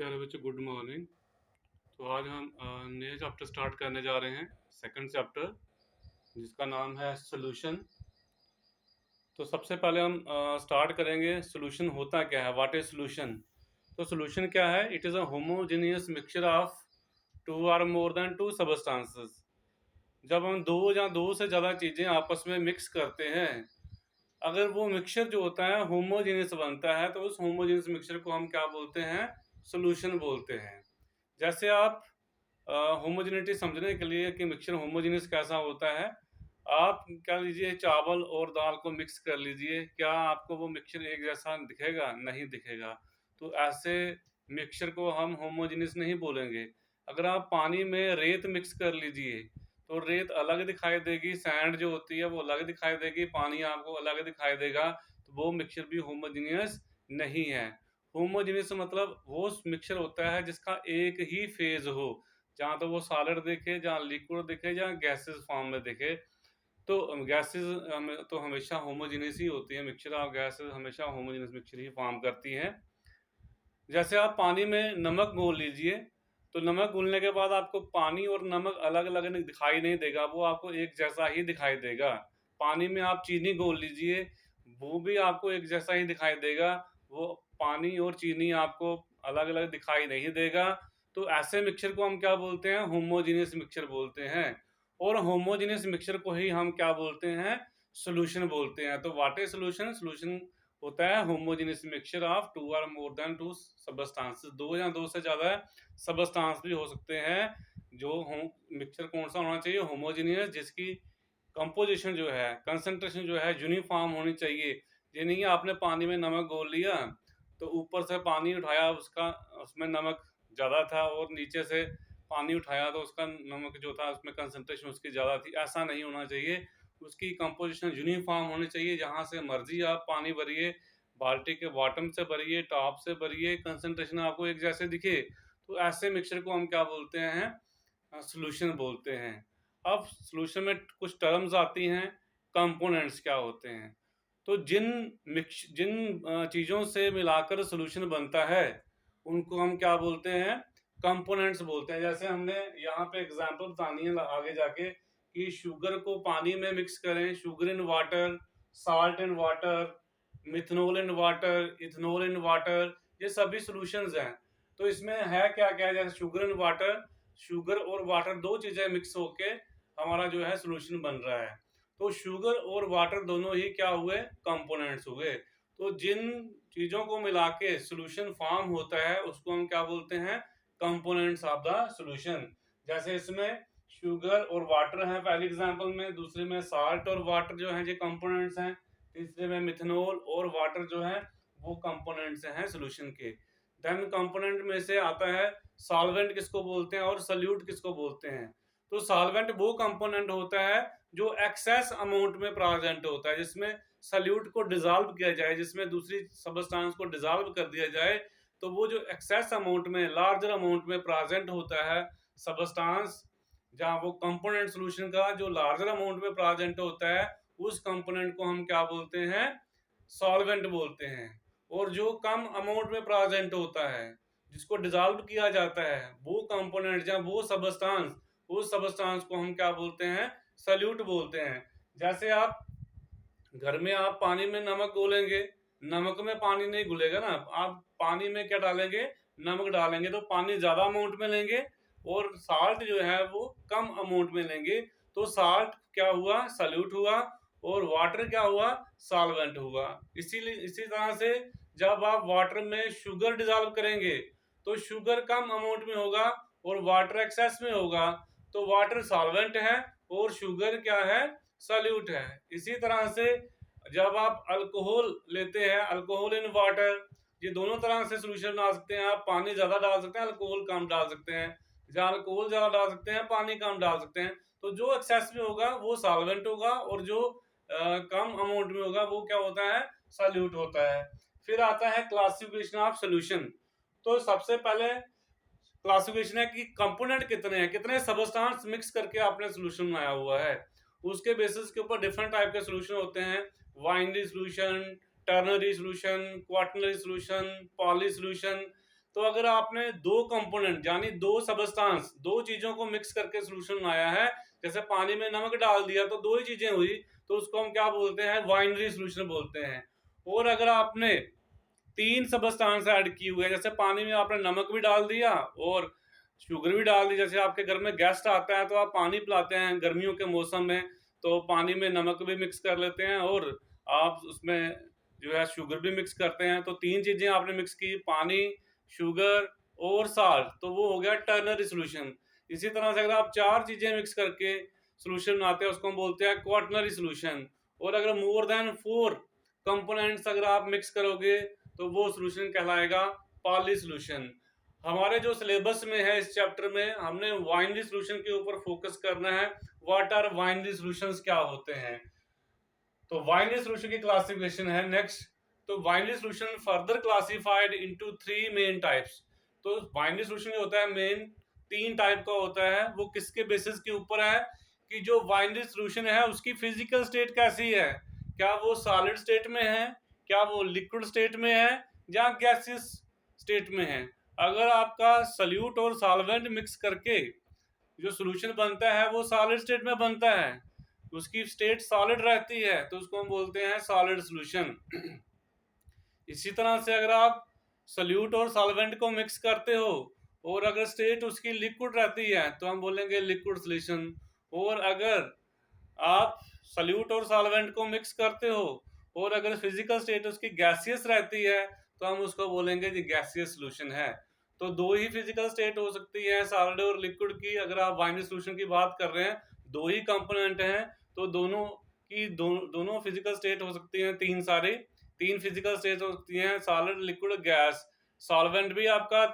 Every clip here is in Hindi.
प्यारे बच्चों, गुड मॉर्निंग। तो आज हम नए चैप्टर स्टार्ट करने जा रहे हैं, सेकंड चैप्टर, जिसका नाम है सोल्यूशन। तो सबसे पहले हम स्टार्ट करेंगे, सोल्यूशन होता क्या है, व्हाट इज सोल्यूशन। तो सोल्यूशन क्या है? It is a homogeneous mixture of two or more then to substances. जब हम दो या दो से ज़्यादा चीज़ें आपस में मिक्स करते हैं, अगर वो मिक्सचर जो होता है होमोजेनियस बनता है, तो उस होमोजेनियस मिक्सचर को हम क्या बोलते हैं? सोल्यूशन बोलते हैं। जैसे आप होमोजेनिटी समझने के लिए कि मिक्सचर होमोजेनियस कैसा होता है, आप क्या लीजिए, चावल और दाल को मिक्स कर लीजिए, क्या आपको वो मिक्सचर एक जैसा दिखेगा? नहीं दिखेगा। तो ऐसे मिक्सचर को हम होमोजेनियस नहीं बोलेंगे। अगर आप पानी में रेत मिक्स कर लीजिए, तो रेत अलग दिखाई देगी, सैंड जो होती है वो अलग दिखाई देगी, पानी आपको अलग दिखाई देगा, तो वो मिक्सचर भी होमोजेनियस नहीं है। होमोजेनियस मतलब वो मिक्सचर होता है जिसका एक ही फेज हो, जहाँ तो वो सॉलिड दिखे, जहाँ लिक्विड दिखे, जहाँ गैसेस फॉर्म में दिखे। तो गैसेस तो हमेशा होमोजेनियस ही होती है, मिक्सचर ऑफ गैसेस हमेशा होमोजेनियस मिक्सचर ही फॉर्म करती हैं। जैसे आप पानी में नमक घोल लीजिए, तो नमक घुलने के बाद आपको पानी और नमक अलग अलग दिखाई नहीं देगा, वो आपको एक जैसा ही दिखाई देगा। पानी में आप चीनी घोल लीजिए, वो भी आपको एक जैसा ही दिखाई देगा, वो पानी और चीनी आपको अलग अलग दिखाई नहीं देगा। तो ऐसे मिक्सचर को हम क्या बोलते हैं? होमोजेनियस मिक्सचर बोलते हैं। और होमोजेनियस मिक्सचर को ही हम क्या बोलते हैं? सोल्यूशन बोलते हैं। तो व्हाट इज सोल्यूशन? सोल्यूशन होता है homogeneous mixture of two or more then to substances, दो या दो से ज्यादा सबस्टांस भी हो सकते हैं। जो मिक्सचर कौन सा होना चाहिए? होमोजेनियस, जिसकी कंपोजिशन जो है, कंसंट्रेशन जो है, यूनिफॉर्म होनी चाहिए। ये नहीं है आपने पानी में नमक घोल लिया, तो ऊपर से पानी उठाया, उसका उसमें नमक ज़्यादा था, और नीचे से पानी उठाया तो उसका नमक जो था उसमें कंसंट्रेशन उसकी ज़्यादा थी। ऐसा नहीं होना चाहिए। उसकी कंपोजिशन यूनिफॉर्म होनी चाहिए, जहाँ से मर्जी आप पानी भरिए, बाल्टी के बॉटम से भरिए, टॉप से भरिए, कंसंट्रेशन आपको एक जैसे दिखे। तो ऐसे मिक्सचर को हम क्या बोलते हैं? सॉल्यूशन बोलते हैं। अब सॉल्यूशन में कुछ टर्म्स आती हैं, कंपोनेंट्स क्या होते हैं। तो जिन चीज़ों से मिलाकर सॉल्यूशन बनता है, उनको हम क्या बोलते हैं? कंपोनेंट्स बोलते हैं। जैसे हमने यहाँ पे एग्जांपल बतानी है आगे जाके, कि शुगर को पानी में मिक्स करें, sugar in water, salt in water, methanol in water, ethanol in water, ये सभी सॉल्यूशंस हैं। तो इसमें है क्या क्या? जैसे शुगर इन वाटर, शुगर और वाटर दो चीजें मिक्स होके हमारा जो है सॉल्यूशन बन रहा है। तो शुगर और वाटर दोनों ही क्या हुए? कंपोनेंट्स हुए। तो जिन चीजों को मिला के सॉल्यूशन फॉर्म होता है, उसको हम क्या बोलते हैं? Components of the solution. जैसे इसमें शुगर और वाटर है पहले एग्जांपल में, दूसरे में साल्ट और वाटर जो है ये कंपोनेंट्स हैं, तीसरे में मिथनॉल और वाटर जो है वो कंपोनेंट्स हैं सॉल्यूशन के। देन कंपोनेंट में से आता है सॉल्वेंट किसको बोलते हैं और सल्यूट किसको बोलते हैं। तो सॉल्वेंट वो कंपोनेंट होता है जो एक्सेस अमाउंट में प्रेजेंट होता है, जिसमें सल्यूट को डिसॉल्व किया जाए, जिसमें दूसरी सबस्टेंस को डिसॉल्व कर दिया जाए। तो वो जो एक्सेस अमाउंट में, लार्जर अमाउंट में प्रेजेंट होता है सबस्टेंस, जहाँ वो कंपोनेंट सॉल्यूशन का जो लार्जर अमाउंट में प्रेजेंट होता है, उस कंपोनेंट को हम क्या बोलते हैं? सॉल्वेंट बोलते हैं। और जो कम अमाउंट में प्रेजेंट होता है, जिसको डिसॉल्व किया जाता है, वो कंपोनेंट या वो सबस्टेंस, उस सबस्टेंस को हम क्या बोलते हैं? सल्यूट बोलते हैं। जैसे आप घर में आप पानी में नमक घोलेंगे, नमक में पानी नहीं घुलेगा ना, आप पानी में क्या डालेंगे? नमक डालेंगे, तो पानी ज्यादा अमाउंट में लेंगे, और साल्ट जो है वो कम अमाउंट में लेंगे। तो साल्ट क्या हुआ? सल्यूट हुआ, और वाटर क्या हुआ? सॉल्वेंट हुआ। इसीलिए इसी तरह से जब आप वाटर में शुगर डिसॉल्व करेंगे, तो शुगर कम अमाउंट में होगा और वाटर एक्सेस में होगा, तो वाटर सॉल्वेंट है और शुगर क्या है? सॉल्यूट है। इसी तरह से जब आप अल्कोहल लेते हैं, अल्कोहल इन वाटर, ये दोनों तरह से सोल्यूशन डाल सकते हैं। आप पानी ज्यादा डाल सकते हैं, अल्कोहल कम डाल सकते हैं, या अल्कोहल ज्यादा डाल सकते हैं, पानी कम डाल सकते हैं। तो जो एक्सेस में होगा वो सॉल्वेंट होगा, और जो कम अमाउंट में होगा वो क्या होता है? सॉल्यूट होता है। फिर आता है क्लासिफिकेशन ऑफ सोल्यूशन। तो सबसे पहले क्लासिफिकेशन है कि कंपोनेंट कितने हैं, कितने सबस्टेंस मिक्स करके आपने सोल्यूशन बनाया हुआ है। उसके बेसिस के ऊपर डिफरेंट टाइप के सोल्यूशन होते हैं। Winery solution, ternary solution, quaternary solution, poly solution. तो अगर आपने दो कंपोनेंट यानी दो सबस्टांस, दो चीजों को मिक्स करके सोल्यूशन बनाया है, जैसे पानी में नमक डाल दिया तो दो ही चीजें हुई, तो उसको हम क्या बोलते हैं, बाइनरी सोल्यूशन बोलते हैं। और अगर आपने तीन सबस्टांस ऐड किए हुए हैं, जैसे पानी में आपने नमक भी डाल दिया और शुगर भी डाल दी, जैसे आपके घर में गेस्ट आता है तो आप पानी पिलाते हैं गर्मियों के मौसम में, तो पानी में नमक भी मिक्स कर लेते हैं और आप उसमें जो है शुगर भी मिक्स करते हैं, तो तीन चीजें आपने मिक्स की, पानी, शुगर और साल्ट, तो वो हो गया टर्नरी सोल्यूशन। इसी तरह से अगर आप चार चीजें मिक्स करके सोल्यूशन बनाते हैं उसको हम बोलते हैं क्वाटनरी सोल्यूशन। और अगर मोर देन 4 कंपोनेंट्स अगर आप मिक्स करोगे तो वो सोल्यूशन कहलाएगा पॉली सोल्यूशन। हमारे जो सिलेबस में है इस चैप्टर में हमने बाइनरी सोल्यूशन के ऊपर फोकस करना है। व्हाट आर बाइनरी सॉल्यूशंस, क्या होते हैं। तो बाइनरी सॉल्यूशन की क्लासिफिकेशन है नेक्स्ट। तो binary solution further classified into 3 main types. तो बाइनरी सॉल्यूशन होता है मेन 3 टाइप का होता है। वो किसके बेसिस के ऊपर है कि जो बाइनरी सॉल्यूशन है उसकी फिजिकल स्टेट कैसी है, क्या वो सॉलिड स्टेट में है, क्या वो लिक्विड स्टेट में है या गैसियस स्टेट में है। अगर आपका सल्यूट और सॉल्वेंट मिक्स करके जो सॉल्यूशन बनता है वो सॉलिड स्टेट में बनता है, उसकी स्टेट सॉलिड रहती है, तो उसको हम बोलते हैं सॉलिड सॉल्यूशन। इसी तरह से अगर आप सल्यूट और सॉल्वेंट को मिक्स करते हो और अगर स्टेट उसकी लिक्विड रहती है तो हम बोलेंगे लिक्विड सॉल्यूशन। और अगर आप सल्यूट और सॉल्वेंट को मिक्स करते हो और अगर फिजिकल स्टेट उसकी गैसियस रहती है तो हम उसको बोलेंगे जी गैसियस सॉल्यूशन है। तो दो ही फिजिकल स्टेट हो सकती है सॉलिड और लिक्विड की। अगर आप बाइनरी सॉल्यूशन की बात कर रहे हैं, दो ही कंपोनेंट हैं तो दोनों फिजिकल स्टेट हो सकती हैं, तीन फिजिकल स्टेट हो सकती हैं, सॉलिड, लिक्विड, गैस। सॉल्वेंट भी आपका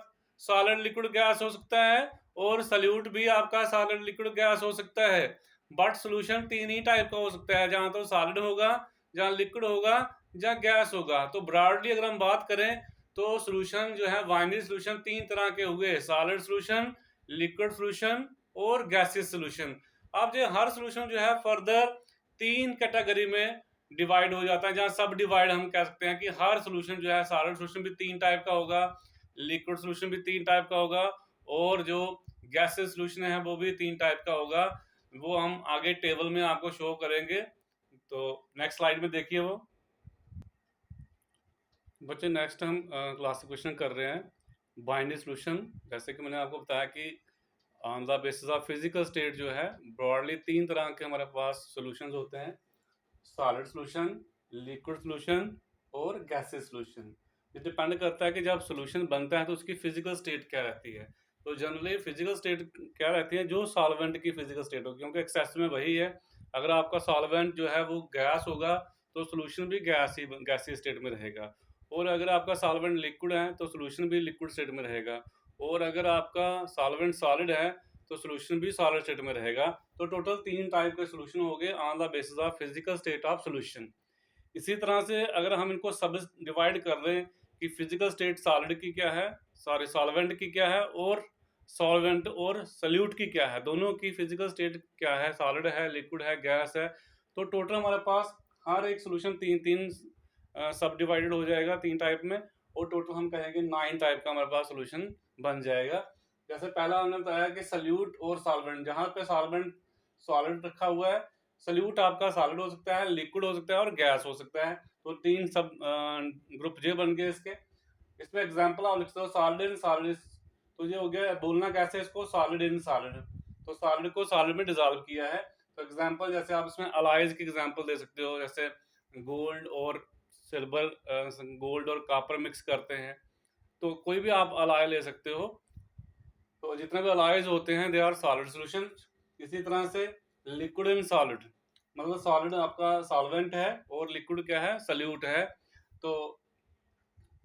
सॉलिड, लिक्विड, गैस हो सकता है और सल्यूट भी आपका सॉलिड, लिक्विड, गैस हो सकता है। बट सोल्यूशन तीन ही टाइप का हो सकता है, जहां तो सॉलिड होगा, जहां लिक्विड होगा, जहां गैस होगा। तो ब्रॉडली अगर हम बात करें तो सोल्यूशन जो है बाइनरी सोल्यूशन तीन तरह के हुए, सॉलिड सोल्यूशन, लिक्विड सोल्यूशन और गैसियस सोल्यूशन। अब जो हर सोल्यूशन जो है फर्दर तीन कैटेगरी में डिवाइड हो जाता है, जहां सब डिवाइड हम कह सकते हैं कि हर सोल्यूशन जो है सॉलिड सोल्यूशन भी तीन टाइप का होगा, लिक्विड सोल्यूशन भी तीन टाइप का होगा और जो गैसियस सोल्यूशन है वो भी तीन टाइप का होगा। वो हम आगे टेबल में आपको शो करेंगे। तो नेक्स्ट स्लाइड में देखिए वो बच्चे, नेक्स्ट हम क्लासिफिकेशन कर रहे हैं बाइनरी सोल्यूशन। जैसे कि मैंने आपको बताया कि on the basis of physical state जो है ब्रॉडली तीन तरह के हमारे पास सॉल्यूशंस होते हैं, सॉलिड सॉल्यूशन, लिक्विड सॉल्यूशन और गैसियस सॉल्यूशन। ये डिपेंड करता है कि जब सॉल्यूशन बनता है तो उसकी फिजिकल स्टेट क्या रहती है। तो जनरली फिजिकल स्टेट क्या रहती है, जो सॉल्वेंट की फिजिकल स्टेट होगी, क्योंकि एक्सेस में वही है। अगर आपका सॉल्वेंट जो है वो गैस होगा तो सॉल्यूशन भी गैसी स्टेट में रहेगा। और अगर आपका सॉल्वेंट लिक्विड है तो सॉल्यूशन भी लिक्विड स्टेट में रहेगा। और अगर आपका सॉल्वेंट सॉलिड है तो सॉल्यूशन भी सॉलिड स्टेट में रहेगा। तो टोटल तीन टाइप के सॉल्यूशन हो गए on the basis of physical state of solution. इसी तरह से अगर हम इनको सब डिवाइड कर रहे हैं कि फिजिकल स्टेट सॉलिड की क्या है, सॉरी सॉल्वेंट की क्या है और सॉल्वेंट और सल्यूट की क्या है, दोनों की फिजिकल स्टेट क्या है, सॉलिड है, लिक्विड है, गैस है। तो टोटल हमारे पास हर एक सॉल्यूशन तीन तीन सब डिवाइडेड हो जाएगा तीन टाइप में, और टोटल हम कहेंगे 9 टाइप का हमारे पास सॉल्यूशन बन जाएगा। जैसे पहला हमने बताया कि सल्यूट और सॉल्वेंट, जहां पे सॉल्वेंट सॉलिड रखा हुआ है, सल्यूट आपका सॉलिड हो सकता है, लिक्विड हो सकता है और गैस हो सकता है। तो तीन सब ग्रुप जे बन गए इसके। इसमें एग्जांपल आप लिख सकते हो सॉलिड इन सॉलिड। तो ये हो गया, बोलना कैसे इसको, सॉलिड इन सॉलिड। तो सॉलिड को सॉलिड में डिसॉल्व किया है। तो एग्जांपल जैसे आप इसमें अलाइज की एग्जांपल दे सकते हो, जैसे गोल्ड और सिल्वर, गोल्ड और कॉपर मिक्स करते हैं, तो कोई भी आप अलाय ले सकते हो। तो जितने भी अलाइज होते हैं दे आर सॉलिड सॉल्यूशन। इसी तरह से लिक्विड इन सॉलिड, मतलब सॉलिड आपका सॉल्वेंट है और लिक्विड क्या है, सल्यूट है। तो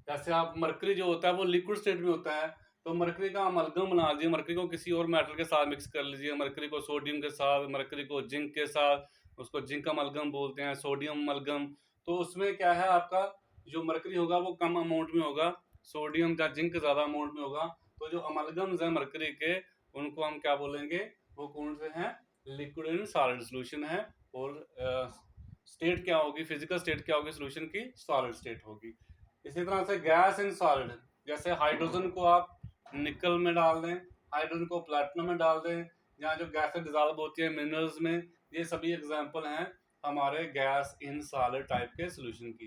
जैसे आप मरकरी जो होता है वो लिक्विड स्टेट में होता है, तो मरकरी का अमलगम बना लीजिए, मरकरी को किसी और मेटल के साथ मिक्स कर लीजिए, मरकरी को सोडियम के साथ, मरकरी को जिंक के साथ, उसको जिंक अमलगम बोलते हैं, सोडियम अमलगम। तो उसमें क्या है, आपका जो मरकरी होगा वो कम अमाउंट में होगा, सोडियम या जिंक ज्यादा अमाउंट में होगा। तो जो अमलगम्स हैं मरकरी के, उनको हम क्या बोलेंगे, वो कौन से हैं, लिक्विड इन सॉलिड सोल्यूशन है। और स्टेट क्या होगी, फिजिकल स्टेट क्या होगी सोल्यूशन की, सॉलिड स्टेट होगी। इसी तरह से गैस इन सॉलिड, जैसे हाइड्रोजन को आप निकल में डाल दें, हाइड्रोजन को प्लेटिनम में डाल दें, यहाँ जो गैसें डिजॉल्व होती है मिनरल्स में, ये सभी एग्जांपल हैं हमारे गैस इन सॉलिड टाइप के सोल्यूशन की।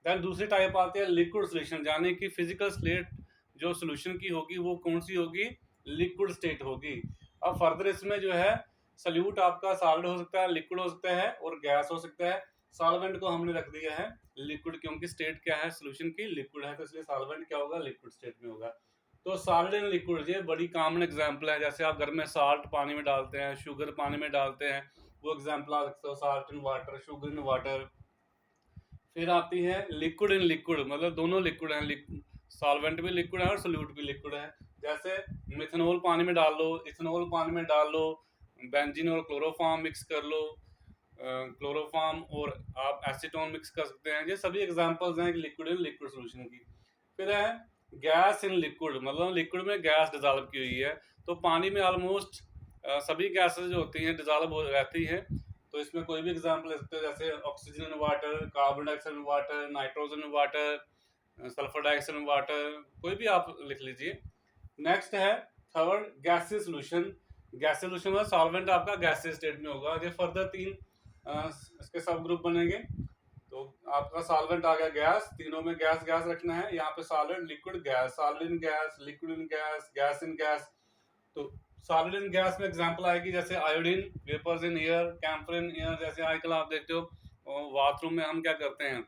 देन दूसरी टाइप आती है लिक्विड सोल्यूशन, यानी कि फिजिकल स्टेट जो सोल्यूशन की होगी वो कौन सी होगी, लिक्विड स्टेट होगी। अब फर्दर इसमें जो है सल्यूट आपका सॉलिड हो सकता है, लिक्विड हो सकता है और गैस हो सकता है। सॉल्वेंट को हमने रख दिया है लिक्विड, क्योंकि स्टेट क्या है सोल्यूशन की, लिक्विड है, तो इसलिए सॉल्वेंट क्या होगा, लिक्विड स्टेट में होगा। तो सॉलिड एंड लिक्विड ये बड़ी कॉमन एग्जांपल है। जैसे आप घर में साल्ट पानी में डालते हैं, शुगर पानी में डालते हैं, वो एग्जांपल आ सकते हो, salt in water, sugar in water. फिर आती है लिक्विड इन लिक्विड, मतलब दोनों लिक्विड हैं, सॉल्वेंट भी लिक्विड है और सोल्यूट भी लिक्विड है। जैसे मिथेनॉल पानी में डाल लो, इथेनॉल पानी में डाल लो, बेंजीन और क्लोरोफॉर्म मिक्स कर लो, क्लोरोफॉर्म और आप एसीटोन मिक्स कर सकते हैं। ये सभी एग्जांपल्स हैं लिक्विड इन लिक्विड सॉल्यूशन की। फिर है गैस इन लिक्विड, मतलब लिक्विड में गैस डिजॉल्व की हुई है। तो पानी में ऑलमोस्ट सभी गैसेस जो होती हैं डिजॉल्व हो रहती हैं। तो इसमें कोई भी एग्जांपल ले सकते हो, जैसे oxygen in water, carbon dioxide in water, nitrogen in water, sulphur dioxide in water, कोई भी आप लिख लीजिए। नेक्स्ट है third gases solution. Gases solution में सॉल्वेंट आपका गैसेस स्टेट में होगा। ये फर्दर तीन इसके सब ग्रुप बनेंगे। तो आपका सॉल्वेंट आ गया गैस, तीनों में गैस गैस रखना है। यहाँ पे solid, liquid, gas, solid in gas, liquid in gas, gas in gas. तो सॉलिड इन गैस में एग्जांपल आएगी जैसे iodine, vapours in air, camphor in air. जैसे आजकल आप देखते हो बाथरूम में हम क्या करते हैं,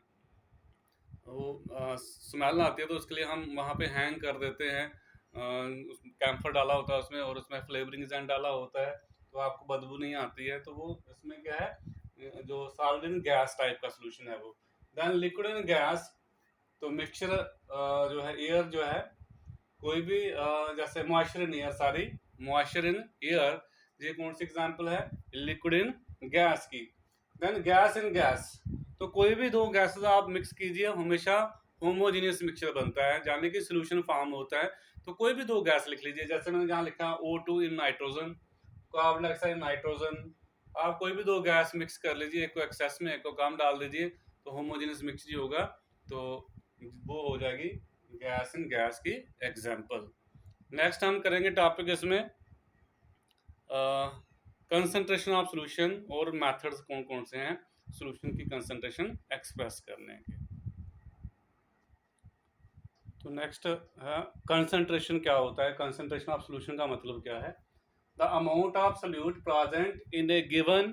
वो स्मेल आती है तो उसके लिए हम वहाँ पे हैंग कर देते हैं, कैम्फर डाला होता है उसमें और उसमें फ्लेवरिंग एजेंट डाला होता है, तो आपको बदबू नहीं आती है। तो वो इसमें क्या है, जो सॉलिड इन गैस टाइप का सोल्यूशन है वो। देन लिक्विड इन गैस, तो मिक्सचर जो है एयर जो है, कोई भी जैसे moisture in air, sorry moisture in air, ये कौन सी एग्जांपल है, लिक्विड इन गैस की। देन गैस इन गैस, तो कोई भी दो गैसेस आप मिक्स कीजिए, हमेशा होमोजेनियस मिक्सचर बनता है, यानी कि सोल्यूशन फॉर्म होता है। तो कोई भी दो गैस लिख लीजिए, जैसे मैंने यहाँ लिखा O2 in nitrogen, carbon dioxide nitrogen. आप कोई भी दो गैस मिक्स कर लीजिए, एक को एक्सेस में एक को कम डाल दीजिए, तो होमोजेनियस मिक्सचर होगा, तो वो हो जाएगी गैस इन गैस की एग्जांपल। नेक्स्ट हम करेंगे टॉपिक इसमें कंसंट्रेशन ऑफ सॉल्यूशन और मेथड्स कौन कौन से हैं सॉल्यूशन की कंसंट्रेशन एक्सप्रेस करने के। तो नेक्स्ट है कंसंट्रेशन क्या होता है, कंसंट्रेशन ऑफ सॉल्यूशन का मतलब क्या है। The amount of solute present in a given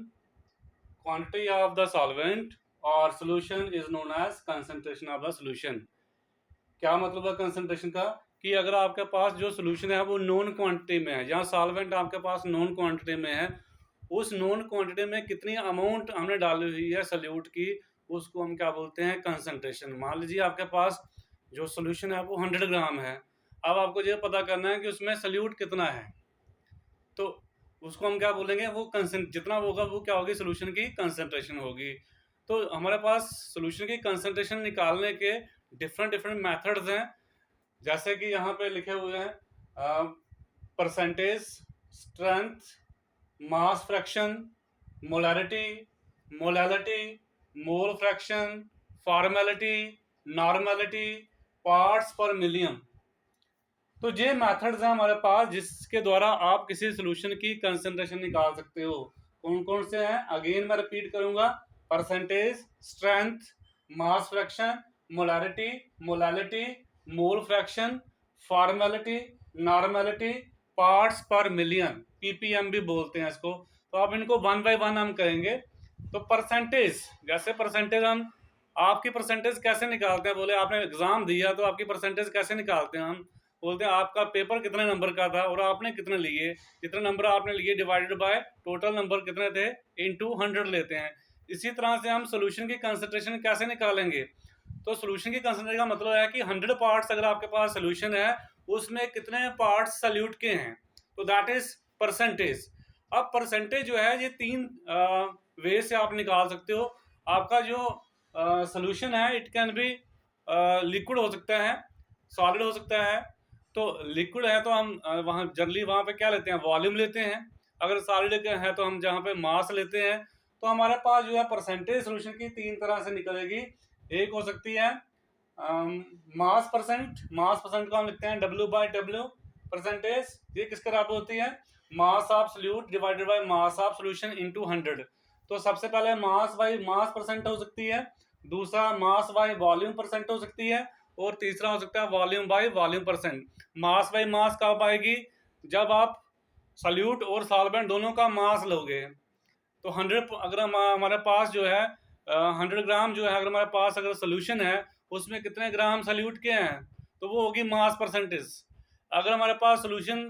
quantity of the solvent और solution is known as concentration of the solution. क्या मतलब है कंसंट्रेशन का, कि अगर आपके पास जो सोल्यूशन है वो नॉन क्वांटिटी में है, या सॉल्वेंट आपके पास नॉन क्वांटिटी में है, उस नॉन क्वांटिटी में कितनी अमाउंट हमने डाली हुई है सोल्यूट की, उसको हम क्या बोलते हैं, कंसंट्रेशन। मान लीजिए आपके पास जो सोल्यूशन है वो 100 ग्राम है, अब आपको ये पता करना है कि उसमें सोल्यूट कितना है, तो उसको हम क्या बोलेंगे, वो जितना होगा वो क्या होगी, सोल्यूशन की कंसंट्रेशन होगी। तो हमारे पास सोल्यूशन की कंसंट्रेशन निकालने के डिफरेंट डिफरेंट मेथड्स हैं, जैसे कि यहाँ पे लिखे हुए हैं percentage, strength, mass fraction, molarity, molality, mole fraction, formality, normality, parts per million. तो ये मेथड्स हैं हमारे पास जिसके द्वारा आप किसी सोल्यूशन की कंसंट्रेशन निकाल सकते हो। कौन कौन से हैं, अगेन मैं रिपीट करूंगा, percentage, strength, mass fraction, molarity, molality, mole fraction, formality, normality, parts per million, PPM भी बोलते हैं इसको। तो आप इनको वन बाय वन हम करेंगे। तो परसेंटेज, जैसे परसेंटेज हम, आपकी परसेंटेज कैसे निकालते हैं, बोले आपने एग्जाम दिया तो आपकी परसेंटेज कैसे निकालते हैं, हम बोलते हैं आपका पेपर कितने नंबर का था और आपने कितने लिए, जितने नंबर आपने लिए डिवाइडेड बाय टोटल नंबर कितने थे इनटू 100 लेते हैं। इसी तरह से हम सोल्यूशन की कंसंट्रेशन कैसे निकालेंगे, तो सोल्यूशन की कंसंट्रेशन का मतलब है कि 100 पार्ट्स अगर आपके पास सोल्यूशन है उसमें कितने पार्ट्स सोल्यूट के हैं, तो दैट इज परसेंटेज। अब परसेंटेज जो है ये तीन वे से आप निकाल सकते हो। आपका जो सोल्यूशन है इट कैन बी लिक्विड हो सकता है, सॉलिड हो सकता है। तो लिक्विड है तो हम वहाँ जनरली वहाँ पे क्या लेते हैं, वॉल्यूम लेते हैं। अगर सॉलिड है तो हम जहाँ पे मास लेते हैं। तो हमारे पास जो है परसेंटेज सोल्यूशन की तीन तरह से निकलेगी। एक हो सकती है मास परसेंट को हम लिखते हैं W/W परसेंटेज। ये किसके बराबर होती है? Mass of solute divided by mass of solution into 100। तो सबसे पहले मास बाय मास परसेंट हो सकती है, दूसरा मास बाय वॉल्यूम परसेंट हो सकती है, और तीसरा हो सकता है volume by volume percent. Mass by mass कब आएगी? जब आप सॉल्यूट और सॉल्वेंट दोनों का मास लोगे। तो 100 अगर हमारे पास जो है 100 ग्राम जो है, अगर हमारे पास अगर सोल्यूशन है उसमें कितने ग्राम सॉल्यूट के हैं, तो वो होगी मास परसेंटेज। अगर हमारे पास सोल्यूशन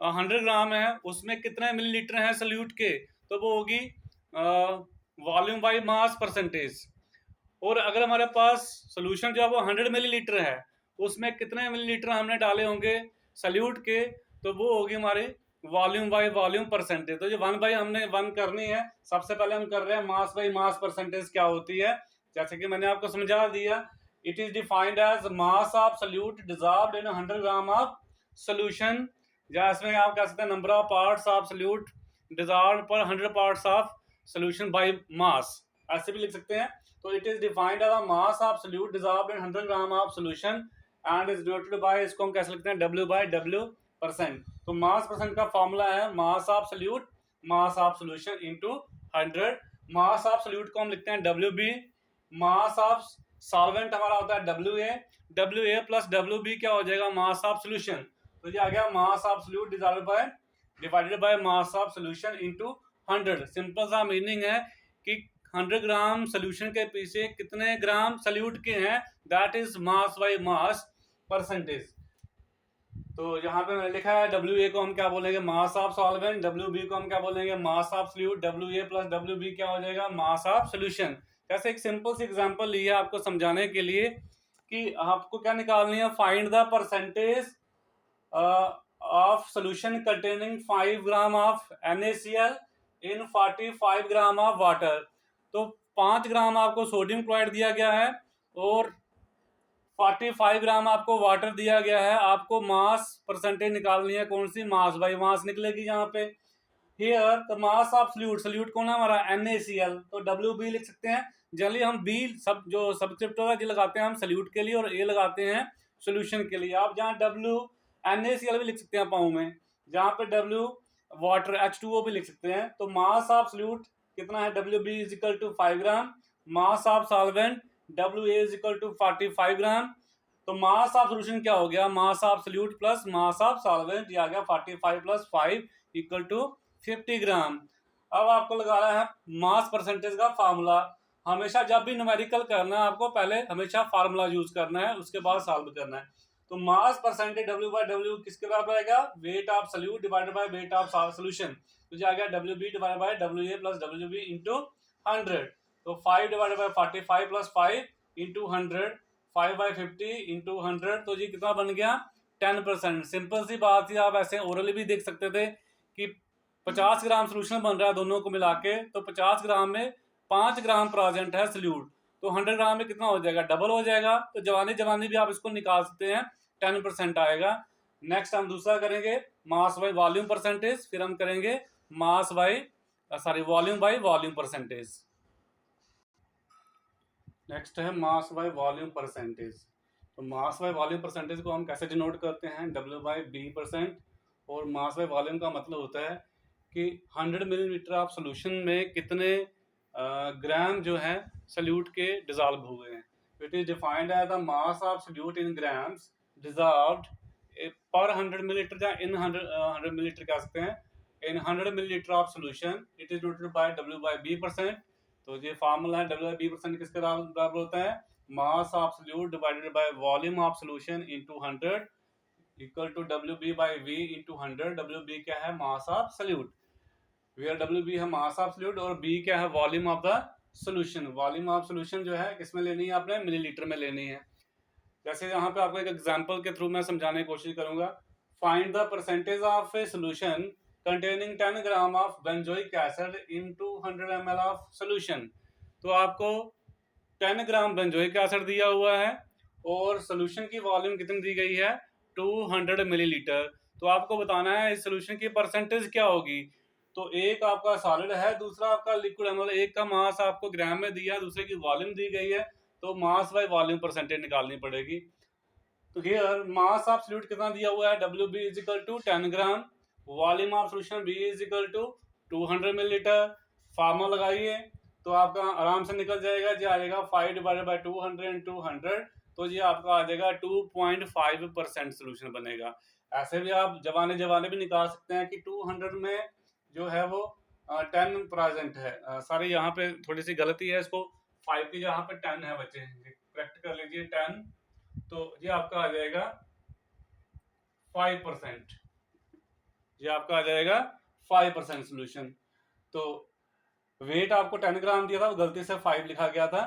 100 ग्राम है, उसमें कितने मिलीलीटर हैं सॉल्यूट के, तो वो होगी वॉल्यूम बाय मास परसेंटेज। और अगर हमारे पास सोल्यूशन जो है वो 100 मिलीलीटर है, उसमें कितने मिलीलीटर हमने डाले होंगे सॉल्यूट के, तो वो होगी हमारी वॉल्यूम बाय वॉल्यूम परसेंटेज। तो जो 1/1 करनी है, सबसे पहले हम कर रहे हैं मास बाय मास परसेंटेज क्या होती है। जैसे कि मैंने आपको समझा दिया, it is defined as mass of solute dissolved in 100 gram of solution. जैसे आप कह सकते हैं number of parts of solute dissolved per 100 parts of solution by mass, ऐसे भी लिख सकते हैं। तो it is defined as mass of solute dissolved in 100 gram of solution and is denoted by, इसको हम कैसे लिखते हैं, W/W परसेंट। तो मास परसेंट का फॉर्मूला है mass of solute mass of solution into 100। Mass of solute को हम लिखते हैं WB, मास ऑफ सॉल्वेंट हमारा होता है WA। WA प्लस WB क्या हो जाएगा? मास ऑफ सॉल्यूशन। तो ये आ गया mass of solute divided by mass of solution into 100। Simple सा मीनिंग है कि 100 ग्राम सॉल्यूशन के पीछे कितने ग्राम सॉल्यूट के हैं, that is mass by mass percentage. तो यहाँ पे मैंने लिखा है WA को हम क्या बोलेंगे? मास ऑफ सॉल्वेंट। WB को हम क्या बोलेंगे? मास of solute. WA plus WB क्या हो जाएगा? मास ऑफ सॉल्यूशन। जैसे एक सिंपल सी एग्जांपल ली है आपको समझाने के लिए कि आपको क्या निकालनी है, find the percentage of solution containing 5 gram of NaCl in 45 gram of water. तो 5 ग्राम आपको सोडियम क्लोराइड दिया गया है और 45 ग्राम आपको वाटर दिया गया है। आपको मास परसेंटेज निकालनी है, कौन सी? मास बाय मास निकलेगी यहाँ पे। Here the mass of solute कौन है हमारा? NaCl। तो WB लिख सकते हैं। जनरली हम बी सब जो सबस्क्रिप्ट होगा जी लगाते हैं हम सॉल्यूट के लिए, और A लगाते हैं सॉल्यूशन के लिए। आप जहाँ NaCl भी लिख सकते हैं पाँव में, जहाँ पे W वाटर H2O भी लिख सकते हैं। तो मास ऑफ सॉल्यूट कितना है? WB is equal to 5 gram. Mass of solvent WA is equal to 45 gram. तो मास ऑफ सॉल्यूशन क्या हो गया? Mass of solute plus mass of solvent, ये आ गया 45 प्लस 5 इक्वल टू 50 ग्राम। अब आपको लगाना है मास परसेंटेज का फार्मूला। हमेशा जब भी न्यूमेरिकल करना है आपको पहले हमेशा फार्मूला यूज करना है, उसके बाद सॉल्व करना है। तो मास परसेंटेज W/W किसके बराबर आएगा? Weight of solute divided by weight of solution. तो ये आ गया WB divided by WA plus WB into 100। तो 5 divided by 45 plus 5 into 100, 5/50 into 100, तो जी कितना बन गया? 10%। सिंपल सी बात थी, आप ऐसे ओरली भी देख सकते थे कि 50 ग्राम सोल्यूशन बन रहा है दोनों को मिला के, तो 50 ग्राम में 5 ग्राम प्रेजेंट है सॉल्यूट, तो 100 ग्राम में कितना हो जाएगा? डबल हो जाएगा। तो जवानी भी आप इसको निकाल सकते हैं, 10% आएगा। नेक्स्ट हम दूसरा करेंगे मास बाय वॉल्यूम परसेंटेज, फिर हम करेंगे mass by volume by volume percentage. Next है मास बाय वॉल्यूम परसेंटेज। तो मास बाय वॉल्यूम परसेंटेज को हम कैसे डिनोट करते हैं? W/B%। और मास बाय वॉल्यूम का मतलब होता है कि 100 मिलीलीटर ऑफ सोल्यूशन में कितने ग्राम जो है सॉल्यूट के डिजॉल्व हुए हैं। It is defined as the mass of solute in grams dissolved per 100 millilitre, या इन 100 मिलीलीटर कह सकते हैं, इन 100 millilitre of solution. It is denoted bye W/B%। तो ये फार्मूला है W/B% किसके बराबर होता है? Mass of solute divided by volume of solution into 100 equal to WB/V into 100। WB क्या है? Mass of solute. Where WB है मास ऑफ सॉल्यूट और B क्या है? Volume of the solution. Volume of solution जो है किसमें लेनी है आपने? मिलीलीटर में लेनी है। जैसे यहाँ पे आपको एक एग्जांपल के थ्रू मैं समझाने की कोशिश करूंगा। Find the percentage of A solution containing 10 gram of benzoic acid into 100 ml of solution। तो आपको 10 ग्राम बेंजोइक एसिड दिया हुआ है और सोल्यूशन की वॉल्यूम कितनी दी गई है? 200 मिलीलीटर। तो आपको बताना है इस सोल्यूशन की परसेंटेज क्या होगी। तो एक आपका सॉलिड है, दूसरा आपका लिक्विड है, मतलब एक का मास आपको ग्राम में दिया है, दूसरे की वॉल्यूम दी गई है। तो मास बाय वॉल्यूम परसेंटेज निकालनी पड़ेगी। तो हियर मास ऑफ सॉल्यूट कितना दिया हुआ है, WB is equal to 10 gram, volume of solution B is equal to 200 millilitre. Formula लगाइए तो आपका आराम से निकल जाएगा, जी आएगा 5 डिवाइडेड बाई 200 इंटू 100, तो ये आपका आ जाएगा 2.5% सोल्यूशन बनेगा। ऐसे भी आप जवाने भी निकाल सकते हैं कि 200 में जो है वो 10 प्रेजेंट है। सारी यहाँ पे थोड़ी सी गलती है, इसको 5 की जहाँ पे 10 है बच्चे, करेक्ट कर लीजिए 10, तो ये आपका आ जाएगा 5%, ये आपका आ जाएगा 5% सोल्यूशन। तो वेट आपको 10 ग्राम दिया था, गलती से 5 लिखा गया था।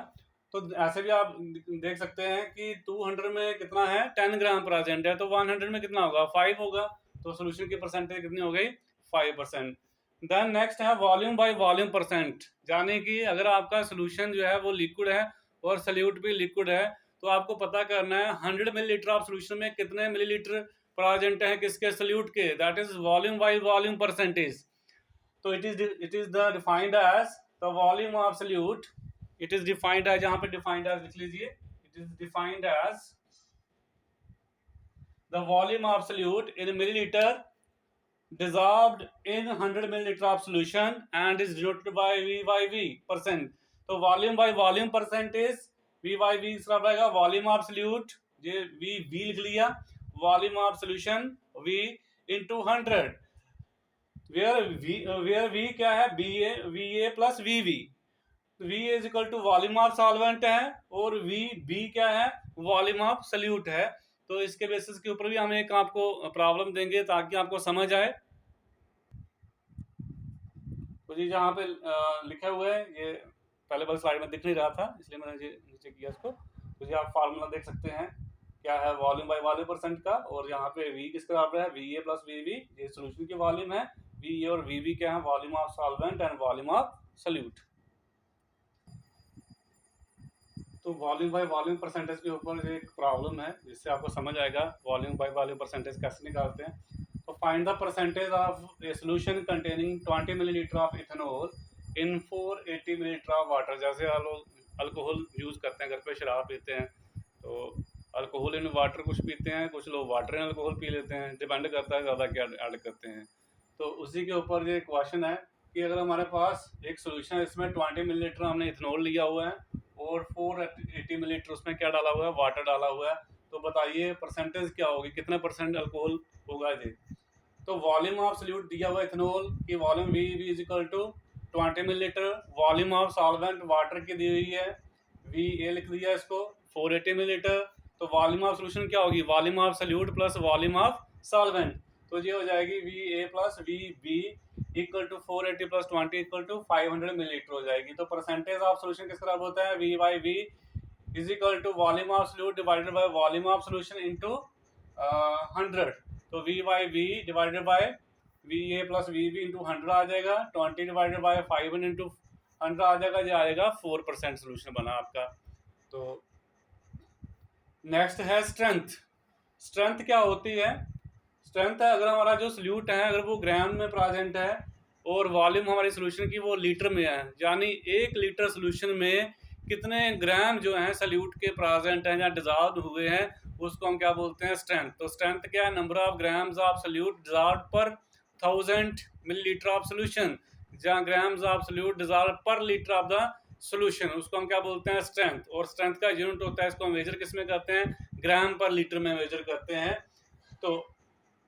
तो ऐसे भी आप देख सकते हैं कि 200 में कितना है, 10 ग्राम प्रेजेंट है, तो 100 में कितना होगा, 5 होगा। तो सोल्यूशन की परसेंटेज कितनी हो गई, 5%। देन नेक्स्ट है वॉल्यूम बाय वॉल्यूम परसेंट, यानी कि अगर आपका सोल्यूशन जो है वो लिक्विड है और सल्यूट भी लिक्विड है, तो आपको पता करना है 100 मिलीलीटर ऑफ सोल्यूशन में कितने मिलीलीटर प्रेजेंट है किसके, सल्यूट के, that is volume by volume percentage. तो it is the defined as the volume of solute, it is defined as, यहाँ पे डिफाइंड एज लिख लीजिए, it is defined as the volume of solute in millilitre dissolved in 100 milliliter of solution and is denoted by V by V percent। तो volume by volume percentage V by V इस तरह रहेगा, वॉल्यूम ऑफ सल्यूट ये V लिख लिया, volume of solution V into 100, where V क्या है, VA plus VV। V is equal to volume of solvent है और B क्या है, वॉल्यूम ऑफ सल्यूट है। तो इसके बेसिस के ऊपर भी हम एक आपको प्रॉब्लम देंगे ताकि आपको समझ आए। तो जी जहाँ पे लिखा हुआ है, ये पहले वाली स्लाइड में दिख नहीं रहा था इसलिए मैंने नीचे किया इसको। तो जी आप फार्मूला देख सकते हैं क्या है, वॉल्यूम बाय वॉल्यूम परसेंट का, और यहाँ पे V किसके बराबर है, VA प्लस VV, ये सोल्यूशन की वॉल्यूम है, VA और VV क्या है, volume of solvent and volume of solute. तो वॉल्यूम बाय वॉल्यूम परसेंटेज के ऊपर एक प्रॉब्लम है जिससे आपको समझ आएगा वॉल्यूम बाय वॉल्यूम परसेंटेज कैसे निकालते हैं। तो find the percentage of A solution containing 20 millilitre of ethanol in 480 millilitre of water. जैसे आप लोग अल्कोहल यूज़ करते हैं, घर पे शराब पीते हैं, तो अल्कोहल इन वाटर कुछ पीते हैं, कुछ लोग वाटर इन अल्कोहल पी लेते हैं, डिपेंड करता है ज़्यादा क्या ऐड करते हैं। तो उसी के ऊपर ये क्वेश्चन है कि अगर हमारे पास एक सोल्यूशन है, इसमें 20 मिलीलीटर हमने इथेनॉल लिया हुआ है और 480 मिलीलीटर उसमें क्या डाला हुआ है, वाटर डाला हुआ है, तो बताइए परसेंटेज क्या होगी, कितने परसेंट अल्कोहल होगा जी। तो वॉल्यूम ऑफ सॉल्यूट दिया हुआ इथेनॉल की volume V is equal to 20 millilitre, volume of solvent water की दी हुई है VA लिख दिया इसको 480 मिलीलीटर। तो वॉल्यूम ऑफ सॉल्यूशन क्या होगी, volume of solute plus volume of solvent, तो ये हो जाएगी VA plus VB equal to 480 plus 20 equal to 500 millilitre हो जाएगी। तो परसेंटेज ऑफ सॉल्यूशन किस तरह होता है, V by V is equal to volume of solute divided by volume of solution into 100। तो V by V divided by VA plus VB into 100 आ जाएगा, 20 डिवाइडेड बाय 500 इंटू 100 आ जाएगा, ये आएगा 4% सोल्यूशन बना आपका। तो नेक्स्ट है स्ट्रेंथ। स्ट्रेंथ क्या होती है, स्ट्रेंथ है अगर हमारा जो सोल्यूट है अगर वो ग्राम में प्रेजेंट है और वॉल्यूम हमारी सोल्यूशन की वो लीटर में है, यानी 1 लीटर सोल्यूशन में कितने ग्राम जो हैं सल्यूट के प्रेजेंट हैं या डिजॉल्व हुए हैं, उसको हम क्या बोलते हैं, स्ट्रेंथ। तो स्ट्रेंथ क्या है, number of grams of solute dissolve पर 1000 मिलीलीटर ऑफ सोल्यूशन, जहाँ ग्राम्स ऑफ सल्यूट डिजॉल्व पर लीटर ऑफ द सोल्यूशन, उसको हम क्या बोलते हैं, स्ट्रेंथ। और स्ट्रेंथ का यूनिट होता है, इसको हम मेजर किस में करते हैं, ग्राम पर लीटर में मेजर करते हैं। तो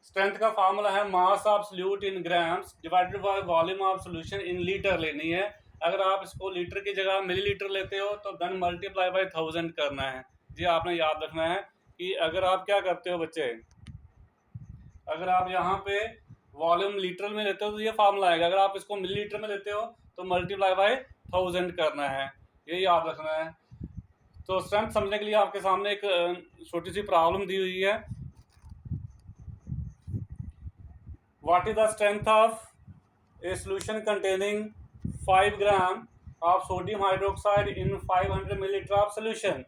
स्ट्रेंथ का फार्मूला है mass of solute in grams divided by volume of solution in litre लेनी है। अगर आप इसको लीटर की जगह मिलीलीटर लेते हो तो देन मल्टीप्लाई बाय 1000 करना है। जी आपने याद रखना है कि अगर आप क्या करते हो बच्चे, अगर आप यहाँ पे वॉल्यूम लीटर में लेते हो तो ये फार्मूला आएगा, अगर आप इसको मिलीलीटर में लेते हो तो मल्टीप्लाई बाय 1000 करना है, ये याद रखना है। तो स्ट्रेंथ समझने के लिए आपके सामने एक छोटी सी प्रॉब्लम दी हुई है। What is the strength of a solution containing 5 gram of sodium hydroxide in 500 millilitre of solution।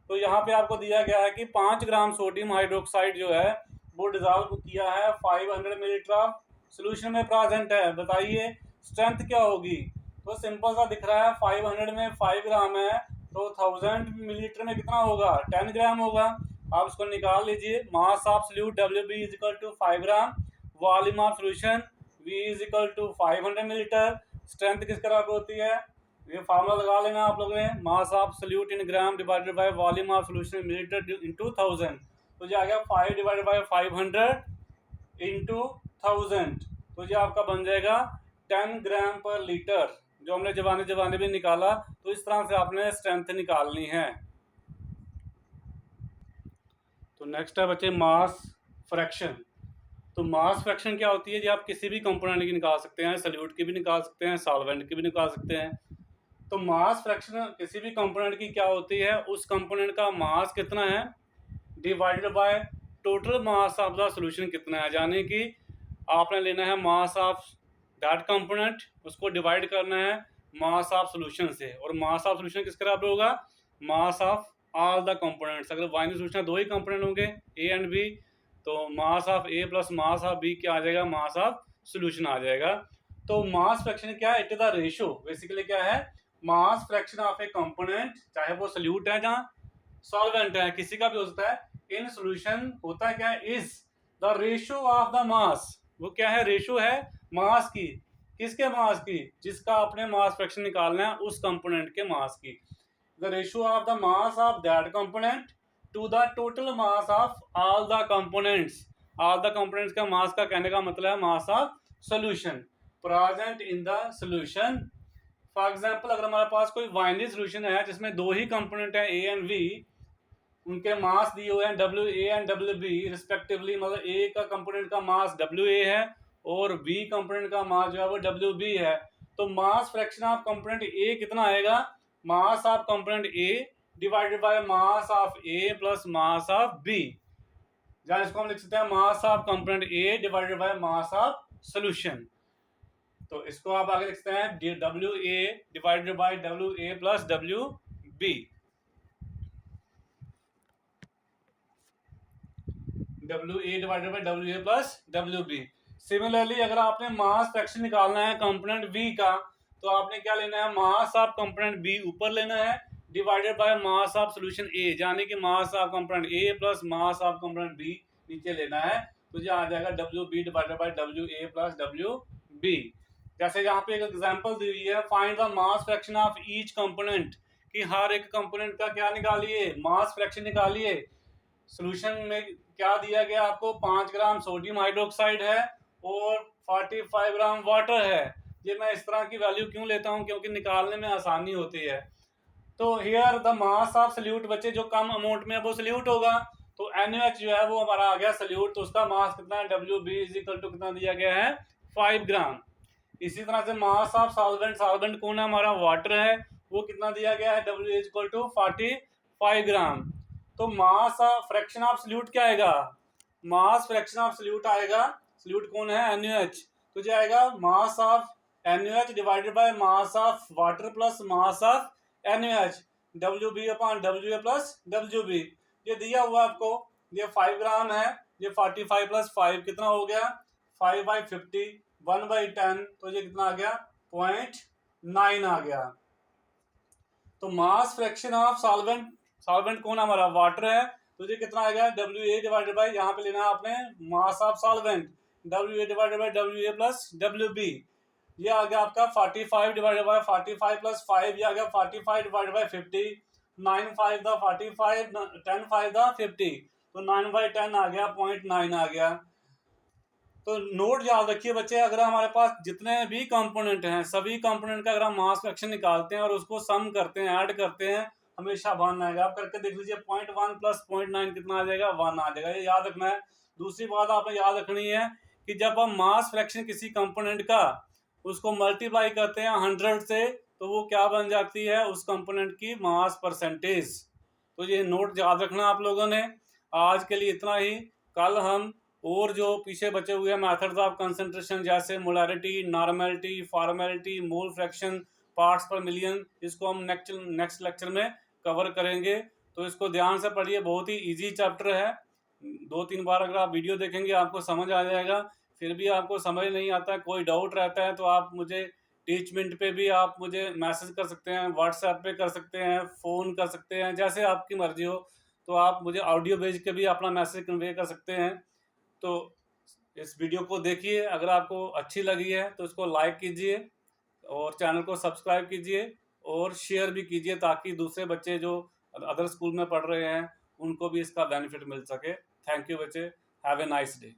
तो यहाँ पे आपको दिया गया है कि 5 ग्राम सोडियम हाइड्रोक्साइड जो है वो डिजॉल्व किया है 500 मिलीलीटर ऑफ सोल्यूशन में प्रेजेंट है, बताइए स्ट्रेंथ क्या होगी। तो सिंपल सा दिख रहा है, 500 में 5 ग्राम है तो 1000 मिलीलीटर में कितना होगा, 10 ग्राम होगा। आप इसको निकाल लीजिए। Mass of solute WB is equal to 5 gram, volume of solution V is equal to 500 millilitre. Strength किस तरह की होती है, ये फार्मूला लगा लेना आप लोगों ने, मास of solute in gram divided by volume of solution millilitre into 1000। तो ये आ गया 5 डिवाइडेड बाय 500 इनटू 1000, तो ये आपका बन जाएगा 10 ग्राम पर लीटर, जो हमने जबाने भी निकाला। तो इस तरह से आपने स्ट्रेंथ निकालनी है। तो नेक्स्ट है बच्चे मास फ्रैक्शन। तो मास फ्रैक्शन क्या होती है जी, आप किसी भी कंपोनेंट की निकाल सकते हैं, सॉल्यूट की भी निकाल सकते हैं, सॉल्वेंट की भी निकाल सकते हैं। तो मास फ्रैक्शन किसी भी कंपोनेंट की क्या होती है, उस कंपोनेंट का मास कितना है divided by total mass of the solution कितना है, यानी कि आपने लेना है मास ऑफ दैट कंपोनेंट, उसको डिवाइड करना है मास ऑफ सॉल्यूशन से। और मास ऑफ सॉल्यूशन किसके बराबर होगा, mass of all the components. अगर बाइनरी सॉल्यूशन दो ही कंपोनेंट होंगे ए एंड बी, तो mass of A plus mass of B क्या आ जाएगा, मास ऑफ सॉल्यूशन आ जाएगा। तो मास फ्रैक्शन क्या है, it is the ratio, basically क्या है, मास फ्रैक्शन ऑफ ए कंपोनेंट, चाहे वो सॉल्यूट है जहाँ सॉल्वेंट है, किसी का भी हो सकता है, इन सॉल्यूशन होता क्या है, is the ratio of the मास। वो क्या है, रेशियो है मास की, किसके मास की, जिसका अपने मास फ्रैक्शन निकालना है उस कंपोनेंट के मास की। The ratio of the mass of that component to the total mass of all the components. All the components का मास का कहने का मतलब है mass of solution present in the solution. For example, अगर हमारे पास कोई बाइनरी सॉल्यूशन है जिसमें दो ही कंपोनेंट है ए एंड बी, उनके मास दिए हुए हैं WA एंड WB रिस्पेक्टिवली, मतलब ए का कंपोनेंट का मास WA है और बी कंपोनेंट का मास जो है वो WB है। तो mass fraction of component A कितना आएगा, mass of component A divided by mass of A plus mass of B, जहां इसको हम लिख सकते हैं mass of component A divided by mass of solution. तो इसको आप आगे लिख सकते हैं WA divided by WA plus WB, WA divided by WA plus WB। Similarly अगर आपने मास फ्रैक्शन निकालना है कंपोनेंट B का, तो आपने क्या लेना है, मास ऑफ कंपोनेंट B ऊपर लेना है divided by mass of solution A, यानी कि मास of component A plus mass of component B नीचे लेना है। तो ये आ जाएगा WB divided by WA plus WB। जैसे यहाँ पे एक एग्जांपल दी हुई है, find the mass fraction of each component, कि हर एक कंपोनेंट का क्या निकालिए, मास फ्रैक्शन निकालिए। सॉल्यूशन में क्या दिया गया आपको, 5 ग्राम सोडियम हाइड्रोक्साइड है और 45 ग्राम वाटर है। ये मैं इस तरह की वैल्यू क्यों लेता हूँ, क्योंकि निकालने में आसानी होती है। तो here the mass of solute, बच्चे जो कम अमाउंट में है वो सॉल्यूट होगा, तो NaOH जो है वो हमारा आ गया सॉल्यूट, तो उसका मास कितना है, WB इज इक्वल टू कितना दिया गया है, 5 ग्राम। इसी तरह से मास ऑफ सॉल्वेंट, सॉल्वेंट कौन है हमारा, वाटर है, वो कितना दिया गया है, W is equal to 45 gram. तो mass of fraction of solute क्या आएगा, मास फ्रैक्शन ऑफ सॉल्यूट आएगा, सॉल्यूट कौन है, NaOH, तो जो आएगा mass of NaOH divided by mass of water plus mass of NaOH, WB upon WA plus WB। ये दिया हुआ आपको, ये 5 ग्राम है, ये 45 प्लस 5 कितना हो गया, 5/50, 1/10, तो ये कितना आ गया, 0.9 आ गया। तो mass fraction of solvent, solvent कौन हमारा, वाटर है, तो ये कितना आएगा, WA डिवाइडेड बाय, यहाँ पे लेना है आपने मास of solvent, WA divided by WA plus WB। ये आ गया आपका 45 डिवाइडेड बाय 45 प्लस 5, ये आ गया 45 डिवाइडेड बाय 50, 9 5 द 45, 10 5 द 50, तो 9/10 आ गया, 0.9 आ गया। तो नोट याद रखिए बच्चे, अगर हमारे पास जितने भी कंपोनेंट हैं, सभी कंपोनेंट का अगर हम मास फ्रैक्शन निकालते हैं और उसको सम करते हैं, ऐड करते हैं, हमेशा 1 आएगा। आप करके देख लीजिए, 0.1 प्लस 0.9 कितना आ जाएगा, 1 आ जाएगा, ये याद रखना है। दूसरी बात आपने याद रखनी है कि जब हम मास फ्रैक्शन किसी कंपोनेंट का उसको मल्टीप्लाई करते हैं 100 से, तो वो क्या बन जाती है, उस कंपोनेंट की मास परसेंटेज। तो ये नोट याद रखना आप लोगों ने। आज के लिए इतना ही, कल हम और जो पीछे बचे हुए मेथड्स ऑफ कंसंट्रेशन, जैसे molarity, normality, formality, mole fraction, parts per million, इसको हम नेक्स्ट लेक्चर में कवर करेंगे। तो इसको ध्यान से पढ़िए, बहुत ही इजी चैप्टर है। 2-3 बार अगर आप वीडियो देखेंगे आपको समझ आ जाएगा। फिर भी आपको समझ नहीं आता, कोई डाउट रहता है, तो आप मुझे टीचमेंट पे भी आप मुझे मैसेज कर सकते हैं, व्हाट्सएप पे कर सकते हैं, फ़ोन कर सकते हैं, जैसे आपकी मर्ज़ी हो। तो आप मुझे ऑडियो भेज के भी अपना मैसेज कन्वे कर सकते हैं। तो इस वीडियो को देखिए, अगर आपको अच्छी लगी है तो इसको लाइक कीजिए और चैनल को सब्सक्राइब कीजिए और शेयर भी कीजिए, ताकि दूसरे बच्चे जो अदर स्कूल में पढ़ रहे हैं उनको भी इसका बेनिफिट मिल सके। थैंक यू बच्चे, हैव ए नाइस डे।